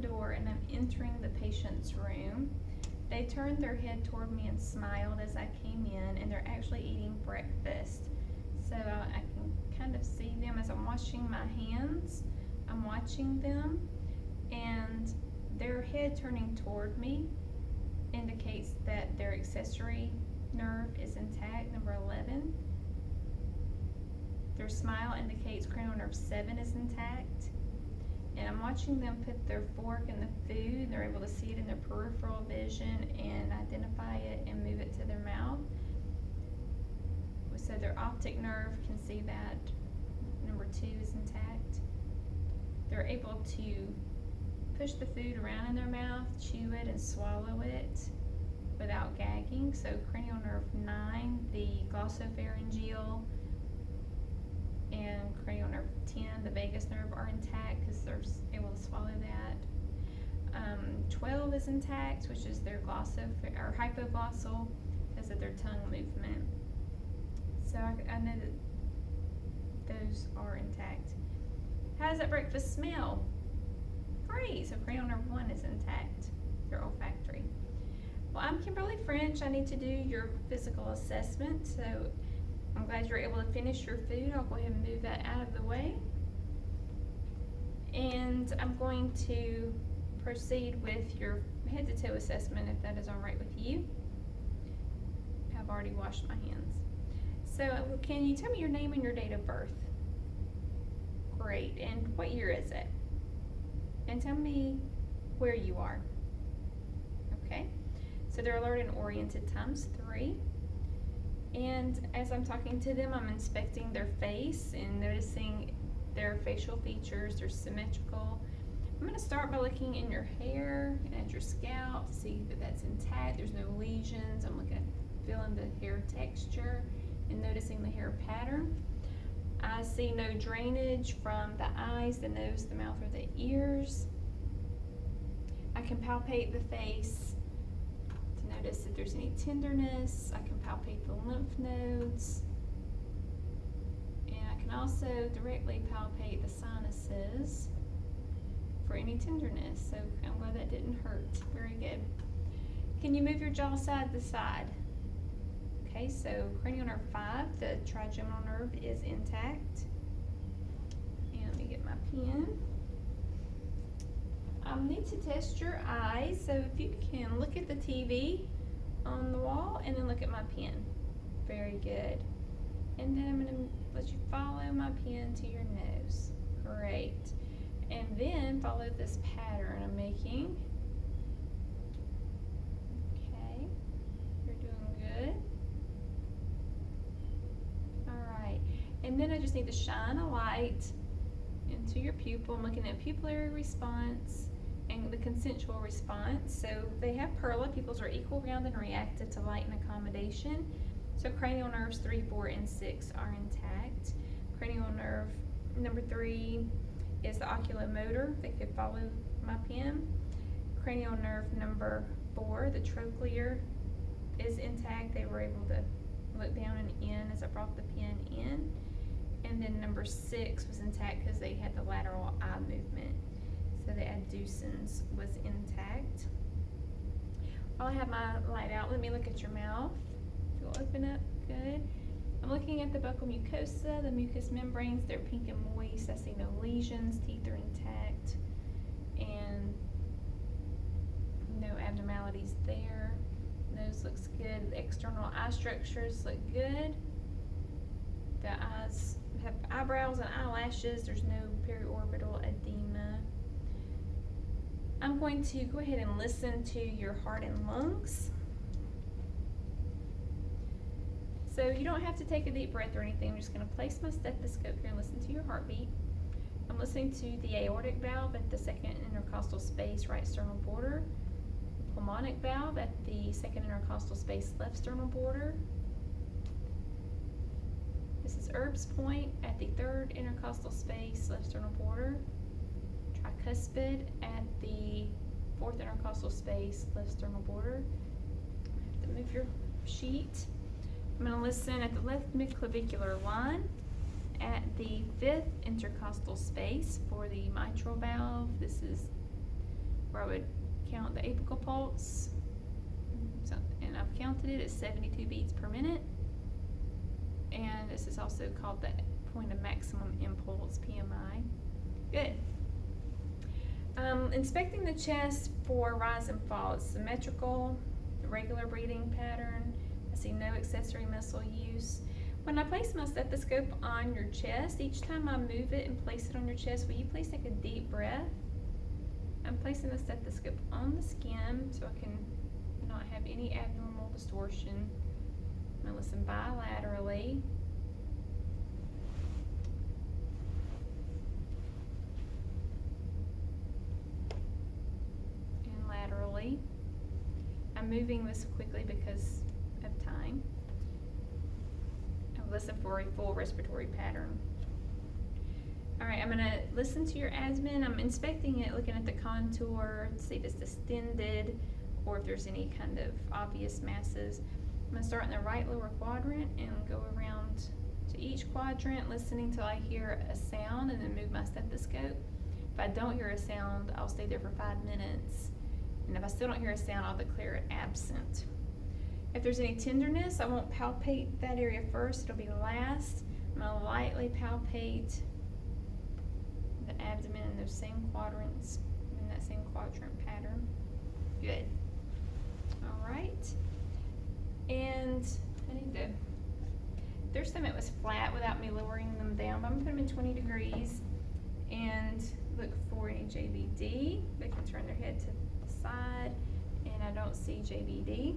door and I'm entering the patient's room. They turned their head toward me and smiled as I came in, and they're actually eating breakfast. So I can kind of see them as I'm washing my hands. I'm watching them, and their head turning toward me indicates that their accessory nerve is intact, number 11. Their smile indicates cranial nerve 7 is intact. And I'm watching them put their fork in the food. They're able to see it in their peripheral vision and identify it and move it to their mouth. So their optic nerve can see that number 2 is intact. They're able to push the food around in their mouth, chew it, and swallow it without gagging. So cranial nerve 9, the glossopharyngeal, and cranial nerve 10, the vagus nerve, are intact because they're able to swallow that. 12 is intact, which is their or hypoglossal, because of their tongue movement. So I know that those are intact. How does that breakfast smell? Great, so cranial nerve 1 is intact, your olfactory. Well, I'm Kimberly French. I need to do your physical assessment, so I'm glad you're able to finish your food. I'll go ahead and move that out of the way. And I'm going to proceed with your head to toe assessment, if that is all right with you. I've already washed my hands. So can you tell me your name and your date of birth? Great, and what year is it? And tell me where you are. Okay, so they're alert and oriented ×3. And as I'm talking to them, I'm inspecting their face and noticing their facial features. They're symmetrical. I'm going to start by looking in your hair and at your scalp to see that that's intact. There's no lesions. I'm looking at feeling the hair texture and noticing the hair pattern. I see no drainage from the eyes, the nose, the mouth, or the ears. I can palpate the face to notice if there's any tenderness. I can palpate the lymph nodes. And I can also directly palpate the sinuses for any tenderness. So I'm glad that didn't hurt. Very good. Can you move your jaw side to side? Okay, so cranial nerve 5, the trigeminal nerve, is intact. And let me get my pen. I need to test your eyes, so if you can look at the TV on the wall and then look at my pen. Very good. And then I'm going to let you follow my pen to your nose. Great. And then follow this pattern I'm making. Okay, you're doing good. Alright, and then I just need to shine a light into your pupil. I'm looking at pupillary response and the consensual response. So they have PERLA. Pupils are equal, round, and reactive to light and accommodation. So cranial nerves 3, 4, and 6 are intact. Cranial nerve number 3 is the oculomotor. They could follow my pen. Cranial nerve number 4, the trochlear, is intact. They were able to look down and in as I brought the pen in. And then number 6 was intact because they had the lateral eye movement. So the adducens was intact. While I have my light out, let me look at your mouth. If you'll open up, good. I'm looking at the buccal mucosa, the mucous membranes. They're pink and moist. I see no lesions. Teeth are intact. And no abnormalities there. Nose looks good. The external eye structures look good. The eyes have eyebrows and eyelashes. There's no periorbital edema. I'm going to go ahead and listen to your heart and lungs. So you don't have to take a deep breath or anything. I'm just going to place my stethoscope here and listen to your heartbeat. I'm listening to the aortic valve at the second intercostal space, right sternal border. The pulmonic valve at the second intercostal space, left sternal border. This is Erb's point at the third intercostal space, left sternal border. Tricuspid at the fourth intercostal space, left sternal border. I have to move your sheet. I'm going to listen at the left midclavicular line at the fifth intercostal space for the mitral valve. This is where I would count the apical pulse. So, and I've counted it at 72 beats per minute. And this is also called the point of maximum impulse, PMI. Good. Inspecting the chest for rise and fall. It's symmetrical, regular breathing pattern. I see no accessory muscle use. When I place my stethoscope on your chest, each time I move it and place it on your chest, will you please take a deep breath? I'm placing the stethoscope on the skin so I can not have any abnormal distortion. I'm going to listen bilaterally. And laterally. I'm moving this quickly because of time. I'll listen for a full respiratory pattern. Alright, I'm going to listen to your abdomen. I'm inspecting it, looking at the contour, see if it's distended or if there's any kind of obvious masses. I'm going to start in the right lower quadrant and go around to each quadrant, listening till I hear a sound, and then move my stethoscope. If I don't hear a sound, I'll stay there for 5 minutes. And if I still don't hear a sound, I'll declare it absent. If there's any tenderness, I won't palpate that area first. It'll be last. I'm going to lightly palpate the abdomen in those same quadrants, in that same quadrant pattern. Good. All right. And I need to, their stomach was flat without me lowering them down, but I'm going to put them in 20 degrees and look for any JVD. They can turn their head to the side, and I don't see JVD.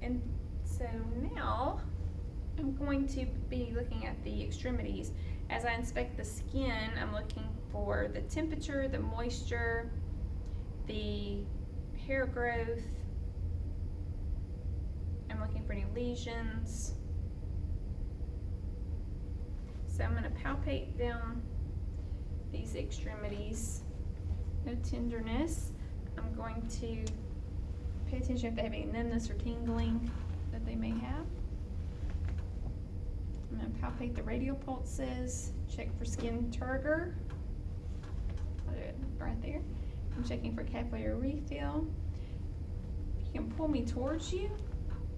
And so now I'm going to be looking at the extremities. As I inspect the skin, I'm looking for the temperature, the moisture, the hair growth. I'm looking for any lesions. So I'm going to palpate them, these extremities. No tenderness. I'm going to pay attention if they have any numbness or tingling that they may have. I'm going to palpate the radial pulses, check for skin turgor. I'll do it right there. I'm checking for capillary refill. You can pull me towards you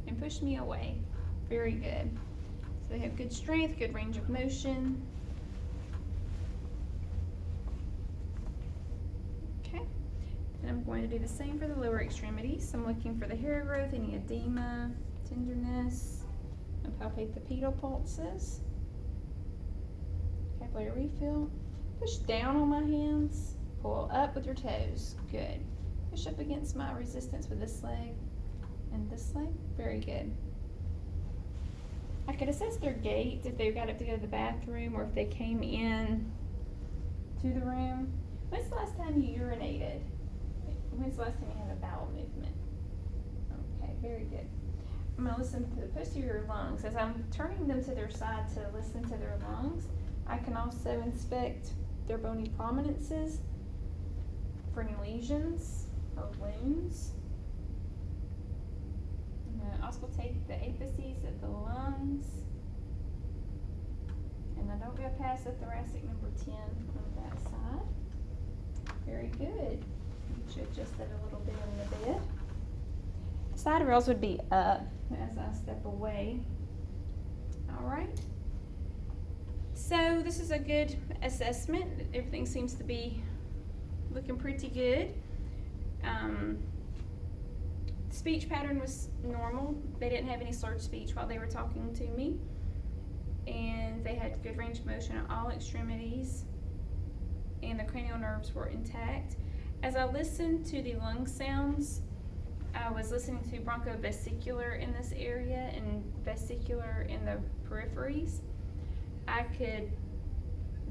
and push me away. Very good. So they have good strength, good range of motion. Okay. And I'm going to do the same for the lower extremities. I'm looking for the hair growth, any edema, tenderness. And palpate the pedal pulses. Capillary refill. Push down on my hands. Pull up with your toes. Good. Push up against my resistance with this leg and this leg. Very good. I could assess their gait if they got up to go to the bathroom or if they came in to the room. When's the last time you urinated? When's the last time you had a bowel movement? Okay, very good. I'm going to listen to the posterior lungs. As I'm turning them to their side to listen to their lungs, I can also inspect their bony prominences for any lesions or wounds. I'm going to auscultate the apices of the lungs. And I don't go past the thoracic number 10 on that side. Very good. You should adjust that a little bit in the bed. Side rails would be up as I step away. All right. So this is a good assessment. Everything seems to be looking pretty good. Speech pattern was normal. They didn't have any slurred speech while they were talking to me. And they had good range of motion at all extremities. And the cranial nerves were intact. As I listened to the lung sounds, I was listening to bronchovesicular in this area and vesicular in the peripheries. I could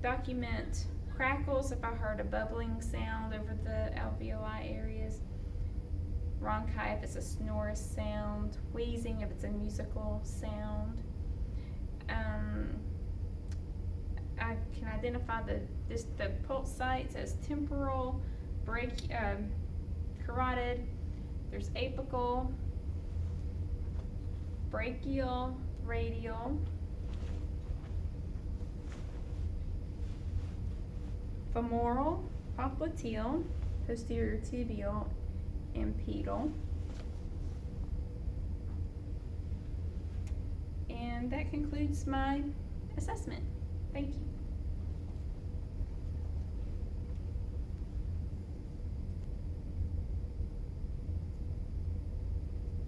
document crackles if I heard a bubbling sound over the alveoli areas, rhonchi if it's a sonorous sound, wheezing if it's a musical sound. I can identify the pulse sites as temporal, carotid. There's apical, brachial, radial, femoral, popliteal, posterior tibial, and pedal. And that concludes my assessment. Thank you.